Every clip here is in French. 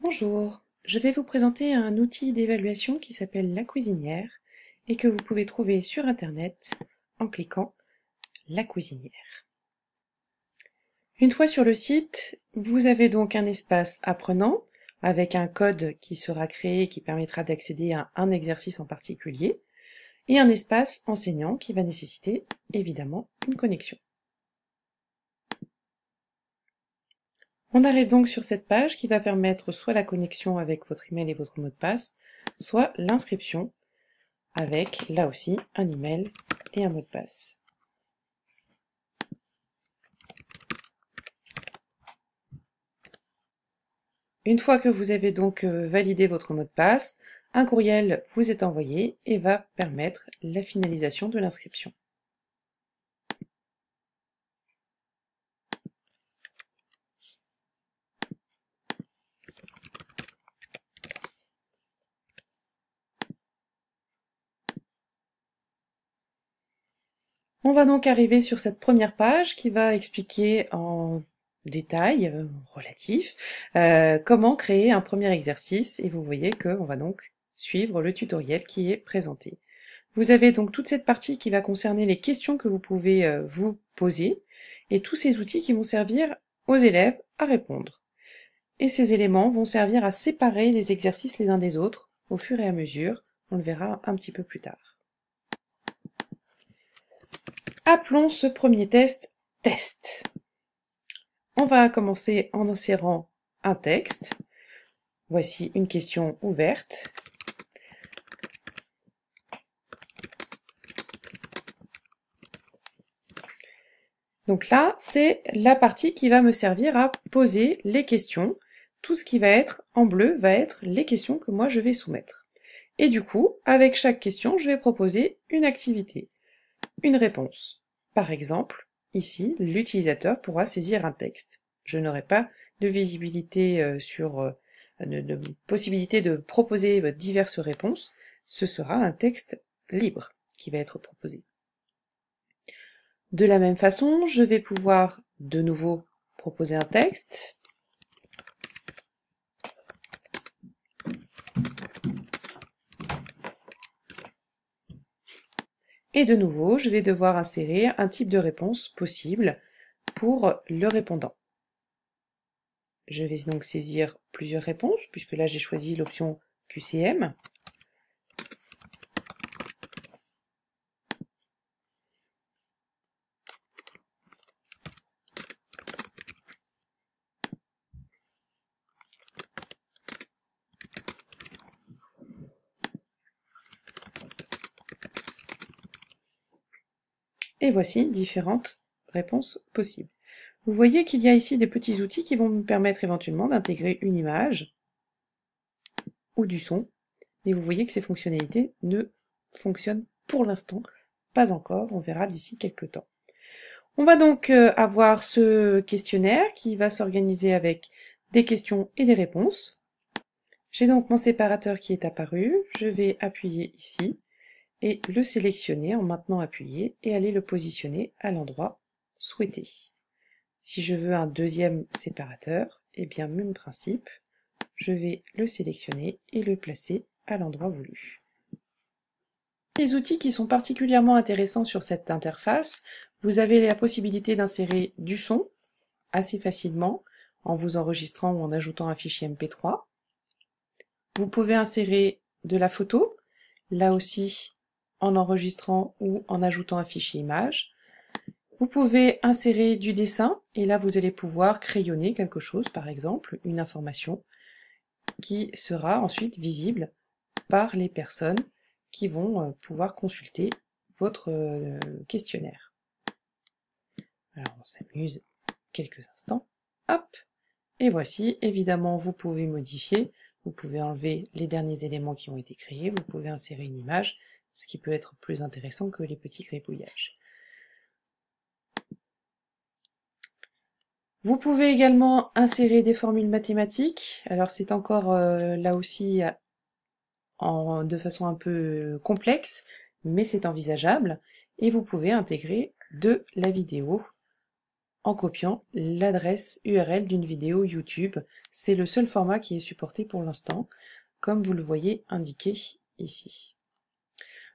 Bonjour, je vais vous présenter un outil d'évaluation qui s'appelle La Cuisinière et que vous pouvez trouver sur internet en cliquant La Cuisinière. Une fois sur le site, vous avez donc un espace apprenant avec un code qui sera créé et qui permettra d'accéder à un exercice en particulier et un espace enseignant qui va nécessiter évidemment une connexion. On arrive donc sur cette page qui va permettre soit la connexion avec votre email et votre mot de passe, soit l'inscription avec, là aussi, un email et un mot de passe. Une fois que vous avez donc validé votre mot de passe, un courriel vous est envoyé et va permettre la finalisation de l'inscription. On va donc arriver sur cette première page qui va expliquer en détail relatif comment créer un premier exercice et vous voyez qu'on va donc suivre le tutoriel qui est présenté. Vous avez donc toute cette partie qui va concerner les questions que vous pouvez vous poser et tous ces outils qui vont servir aux élèves à répondre. Et ces éléments vont servir à séparer les exercices les uns des autres au fur et à mesure, on le verra un petit peu plus tard. Appelons ce premier test « Test ». On va commencer en insérant un texte. Voici une question ouverte. Donc là, c'est la partie qui va me servir à poser les questions. Tout ce qui va être en bleu va être les questions que moi je vais soumettre. Et du coup, avec chaque question, je vais proposer une activité, une réponse. Par exemple, ici, l'utilisateur pourra saisir un texte. Je n'aurai pas de visibilité de possibilité de proposer diverses réponses. Ce sera un texte libre qui va être proposé. De la même façon, je vais pouvoir de nouveau proposer un texte. Et de nouveau, je vais devoir insérer un type de réponse possible pour le répondant. Je vais donc saisir plusieurs réponses, puisque là j'ai choisi l'option QCM. Et voici différentes réponses possibles. Vous voyez qu'il y a ici des petits outils qui vont me permettre éventuellement d'intégrer une image ou du son, mais vous voyez que ces fonctionnalités ne fonctionnent pour l'instant pas encore, on verra d'ici quelques temps. On va donc avoir ce questionnaire qui va s'organiser avec des questions et des réponses. J'ai donc mon séparateur qui est apparu, je vais appuyer ici et le sélectionner en maintenant appuyé et aller le positionner à l'endroit souhaité. Si je veux un deuxième séparateur, eh bien même principe, je vais le sélectionner et le placer à l'endroit voulu. Les outils qui sont particulièrement intéressants sur cette interface, vous avez la possibilité d'insérer du son assez facilement en vous enregistrant ou en ajoutant un fichier MP3. Vous pouvez insérer de la photo, là aussi en enregistrant ou en ajoutant un fichier image. Vous pouvez insérer du dessin, et là vous allez pouvoir crayonner quelque chose, par exemple une information, qui sera ensuite visible par les personnes qui vont pouvoir consulter votre questionnaire. Alors on s'amuse quelques instants, hop, et voici, évidemment vous pouvez modifier, vous pouvez enlever les derniers éléments qui ont été créés, vous pouvez insérer une image, ce qui peut être plus intéressant que les petits gribouillages. Vous pouvez également insérer des formules mathématiques, alors c'est encore là aussi de façon un peu complexe, mais c'est envisageable, et vous pouvez intégrer de la vidéo en copiant l'adresse URL d'une vidéo YouTube. C'est le seul format qui est supporté pour l'instant, comme vous le voyez indiqué ici.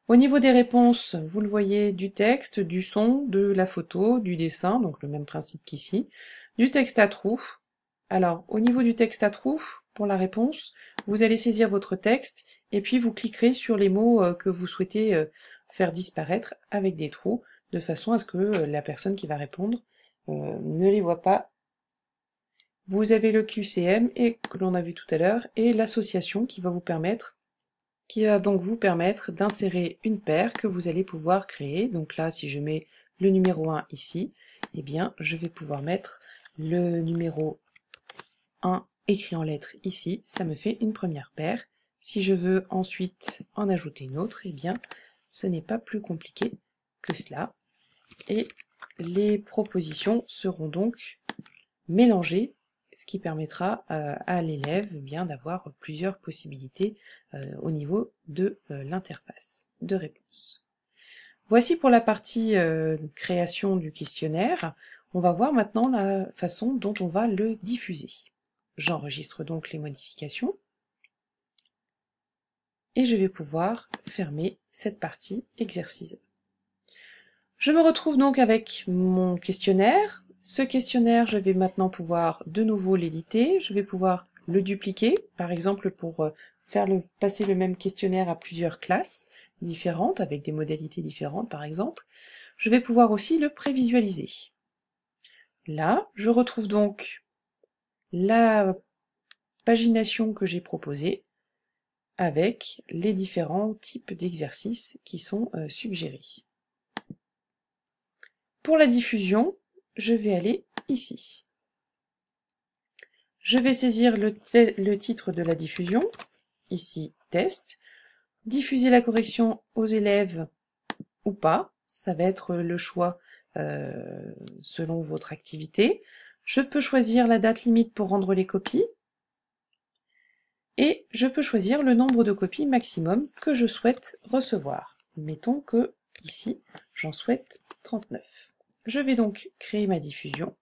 Au niveau des réponses, vous le voyez, du texte, du son, de la photo, du dessin, donc le même principe qu'ici, du texte à trous. Alors, au niveau du texte à trous, pour la réponse, vous allez saisir votre texte et puis vous cliquerez sur les mots que vous souhaitez faire disparaître avec des trous, de façon à ce que la personne qui va répondre ne les voit pas. Vous avez le QCM et que l'on a vu tout à l'heure et l'association qui va donc vous permettre d'insérer une paire que vous allez pouvoir créer. Donc là, si je mets le numéro 1 ici, eh bien, je vais pouvoir mettre le numéro 1 écrit en lettres ici, ça me fait une première paire. Si je veux ensuite en ajouter une autre, eh bien, ce n'est pas plus compliqué que cela. Et les propositions seront donc mélangées, ce qui permettra à l'élève d'avoir plusieurs possibilités au niveau de l'interface de réponse. Voici pour la partie création du questionnaire. On va voir maintenant la façon dont on va le diffuser. J'enregistre donc les modifications et je vais pouvoir fermer cette partie exercice. Je me retrouve donc avec mon questionnaire. Ce questionnaire, je vais maintenant pouvoir de nouveau l'éditer, je vais pouvoir le dupliquer, par exemple pour faire passer le même questionnaire à plusieurs classes différentes, avec des modalités différentes par exemple. Je vais pouvoir aussi le prévisualiser. Là, je retrouve donc la pagination que j'ai proposée avec les différents types d'exercices qui sont suggérés. Pour la diffusion, je vais aller ici. Je vais saisir le titre de la diffusion, ici test, diffuser la correction aux élèves ou pas, ça va être le choix selon votre activité. Je peux choisir la date limite pour rendre les copies et je peux choisir le nombre de copies maximum que je souhaite recevoir. Mettons que ici j'en souhaite 39. Je vais donc créer ma diffusion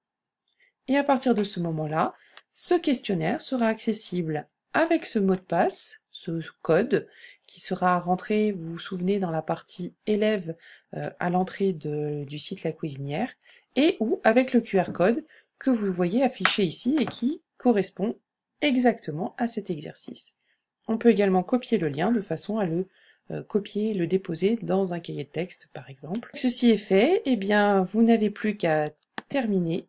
et à partir de ce moment-là, ce questionnaire sera accessible avec ce mot de passe, ce code, qui sera rentré, vous vous souvenez, dans la partie élève à l'entrée du site La Cuisinière, et ou avec le QR code que vous voyez affiché ici et qui correspond exactement à cet exercice. On peut également copier le lien de façon à le copier et le déposer dans un cahier de texte par exemple. Ceci est fait, eh bien vous n'avez plus qu'à terminer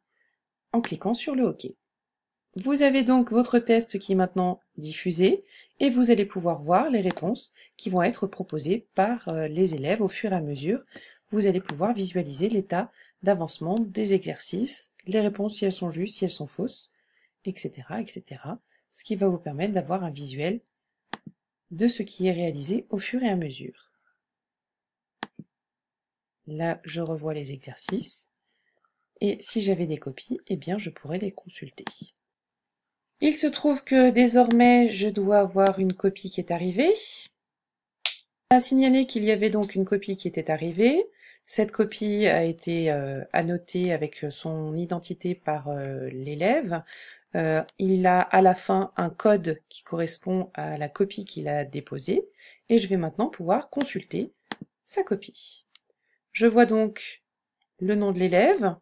en cliquant sur le OK. Vous avez donc votre test qui est maintenant diffusé et vous allez pouvoir voir les réponses qui vont être proposées par les élèves au fur et à mesure. Vous allez pouvoir visualiser l'état d'avancement des exercices, les réponses si elles sont justes, si elles sont fausses, etc., etc. Ce qui va vous permettre d'avoir un visuel de ce qui est réalisé au fur et à mesure. Là, je revois les exercices et si j'avais des copies, eh bien, je pourrais les consulter. Il se trouve que désormais, je dois avoir une copie qui est arrivée. On a signalé qu'il y avait donc une copie qui était arrivée. Cette copie a été annotée avec son identité par l'élève. Il a à la fin un code qui correspond à la copie qu'il a déposée. Et je vais maintenant pouvoir consulter sa copie. Je vois donc le nom de l'élève,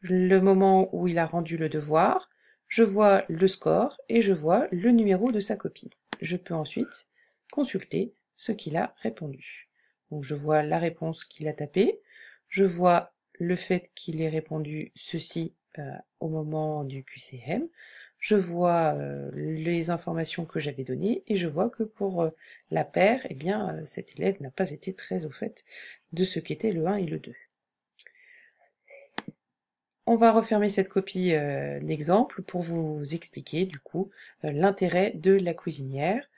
le moment où il a rendu le devoir, je vois le score et je vois le numéro de sa copie. Je peux ensuite consulter ce qu'il a répondu. Donc je vois la réponse qu'il a tapée, je vois le fait qu'il ait répondu ceci au moment du QCM, je vois les informations que j'avais données et je vois que pour la paire, eh bien, cet élève n'a pas été très au fait de ce qu'étaient le 1 et le 2. On va refermer cette copie d'exemple pour vous expliquer du coup l'intérêt de La Cuisinière.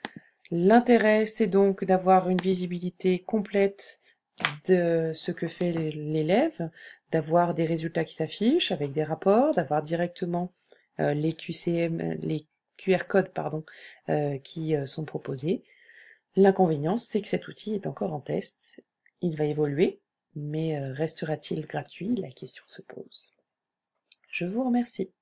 L'intérêt, c'est donc d'avoir une visibilité complète de ce que fait l'élève, d'avoir des résultats qui s'affichent avec des rapports, d'avoir directement les QCM, les QR codes qui sont proposés. L'inconvénient, c'est que cet outil est encore en test. Il va évoluer, mais restera-t-il gratuit? La question se pose. Je vous remercie.